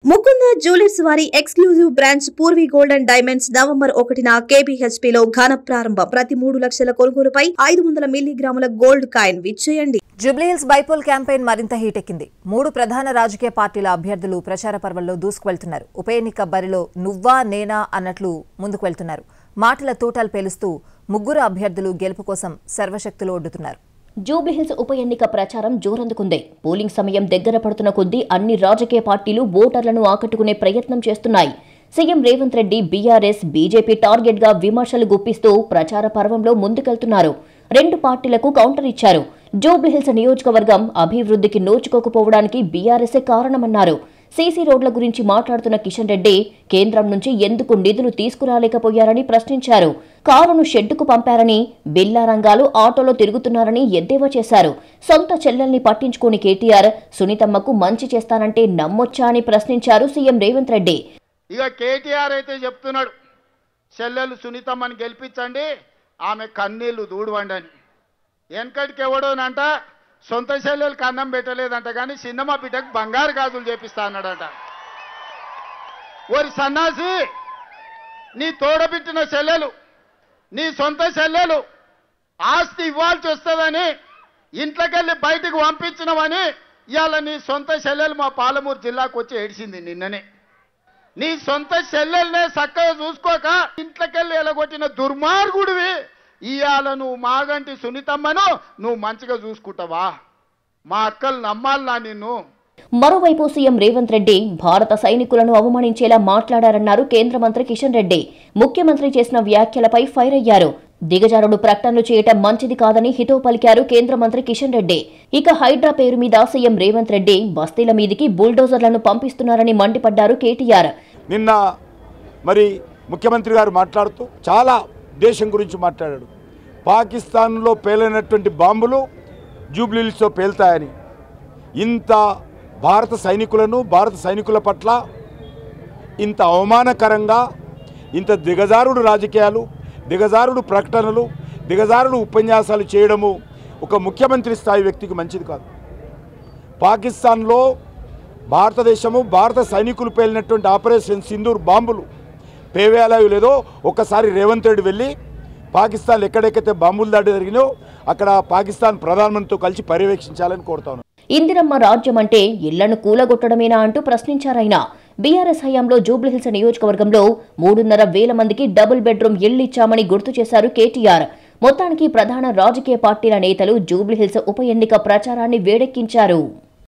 Mukunda jewellers వారి exclusive branch Purvi gold and diamonds November 1న కేబీహెచ్పీలో ఘన ప్రారంభం. ప్రతి 3 లక్షల కొనుగోలుపై 500 మిల్లీగ్రాముల గోల్డ్ కాయిన్ విచ్చేయండి. జూబ్లీహిల్స్ బైపోల్ క్యాంపెయిన్ మరింత హీటెక్కింది. 3 ప్రధాన రాజకీయ పార్టీల అభ్యర్థులు ప్రచార పర్వంలో దూసుకువెళ్తున్నారు. ఉప ఎన్నిక బరిలో నువ్వా నేనా అన్నట్లు ముందుకు వెళ్తున్నారు. మాటల తూటాలు పేలుస్తూ ముగ్గురు అభ్యర్థులు గెలుపు కోసం సర్వశక్తులు ఒడ్డుతున్నారు. జూబ్లీహిల్స్ ఉప ఎన్నిక ప్రచారం జోరందుకుంది. పోలింగ్ సమయం దగ్గర పడుతున్న కొద్దీ అన్ని రాజకీయ పార్టీలు ఓటర్లను ఆకట్టుకునే ప్రయత్నం చేస్తున్నాయి. CM Revanth Reddy BRS, BJP target గా విమర్శలు గుప్పిస్తూ ప్రచార పర్వంలో ముందుకెళ్తున్నారు. 2 పార్టీలకు కౌంటర్ ఇచ్చారు. జూబ్లీహిల్స్ నియోజకవర్గం అభివృద్ధికి నోచుకోకపోవడానికి బీఆర్ఎస్ఏ కారణమన్నారు. సీసీ రోడ్ల గురించి మాట్లాడుతున్న కిషన్ రెడ్డి కేంద్రం నుంచి ఎందుకు నిధులు తీసుకురాలేకపోయారని ప్రశ్నించారు. కారును షెడ్డుకు పంపారని, బిల్లా రంగాలు ఆటోలో తిరుగుతున్నారని ఎద్దేవా చేశారు. సొంత చెల్లెల్ని పట్టించుకోని కేటీఆర్ సునీతమ్మకు మంచి చేస్తానంటే నమ్మొచ్చా అని ప్రశ్నించారు సీఎం రేవంత్ రెడ్డి. ఇక కేటీఆర్ అయితే చెప్తున్నాడు, చెల్లెలు సునీతమ్మని గెలిపించండి, ఆమె కన్నీళ్లు దూడవండి అని. వెనకటికి ఎవడోనంట సొంత చెల్లెలకు అన్నం పెట్టలేదంట, కానీ చిన్నమ్మ బిడ్డకు బంగారు గాజులు చేపిస్తా అన్నాడట. ఓరి సన్నాసి, నీ తోడబిట్టిన చెల్లెలు, నీ సొంత చెల్లెలు ఆస్తి ఇవ్వాల్సి వస్తుందని ఇంట్లోకెళ్ళి బయటకు పంపించినవని ఇవాళ నీ సొంత చెల్లెలు మా పాలమూరు జిల్లాకు వచ్చి ఏడిసింది నిన్ననే. నీ సొంత చెల్లెల్నే చక్కగా చూసుకోక ఇంట్లోకెళ్ళి ఎలగొట్టిన దుర్మార్గుడివి. ఇవాళ నువ్వు మాగంటి సునీతమ్మను నువ్వు మంచిగా చూసుకుంటావా? మా అక్కలు నమ్మాలనా నిన్ను? మరోవైపు సీఎం రేవంత్ రెడ్డి భారత సైనికులను అవమానించేలా మాట్లాడారన్నారు కేంద్ర మంత్రి కిషన్ రెడ్డి. ముఖ్యమంత్రి చేసిన వ్యాఖ్యలపై ఫైర్ అయ్యారు. దిగజారుడు ప్రకటనలు చేయటం మంచిది కాదని హితవు పలికారు కేంద్ర మంత్రి కిషన్ రెడ్డి. ఇక హైడ్రా పేరు మీద సీఎం రేవంత్ రెడ్డి బస్తీల మీదికి బుల్డోజర్లను పంపిస్తున్నారని మండిపడ్డారు కేటీఆర్. నిన్న మరి ముఖ్యమంత్రి గారు మాట్లాడుతూ చాలా దేశం గురించి మాట్లాడాడు. పాకిస్తాన్లో పేలినటువంటి బాంబులు జూబ్లీహిల్స్లో పేలుతాయని, ఇంత భారత సైనికుల పట్ల ఇంత అవమానకరంగా, ఇంత దిగజారుడు రాజకీయాలు, దిగజారుడు ప్రకటనలు, దిగజారుడు ఉపన్యాసాలు చేయడము ఒక ముఖ్యమంత్రి స్థాయి వ్యక్తికి మంచిది కాదు. పాకిస్తాన్లో భారత సైనికులు పేలినటువంటి ఆపరేషన్ సింధూర్ బాంబులు పేవేయాలో లేదో ఒక్కసారి రేవంత్ రెడ్డి వెళ్ళి పాకిస్తాన్ ఎక్కడెక్కడైతే బాంబులు దాడి జరిగినో అక్కడ పాకిస్తాన్ ప్రధానమంత్రితో కలిసి పర్యవేక్షించాలని కోరుతాను. ఇందిరమ్మ రాజ్యం అంటే ఇళ్లను కూలగొట్టడమేనా అంటూ ప్రశ్నించారాయన. బీఆర్ఎస్ హయాంలో జూబ్లీహిల్స్ నియోజకవర్గంలో 3,500 మందికి డబుల్ బెడ్రూమ్ ఇళ్లు ఇచ్చామని గుర్తు చేశారు కేటీఆర్. మొత్తానికి ప్రధాన రాజకీయ పార్టీల నేతలు జూబ్లీహిల్స్ ఉప ఎన్నిక ప్రచారాన్ని వేడెక్కించారు.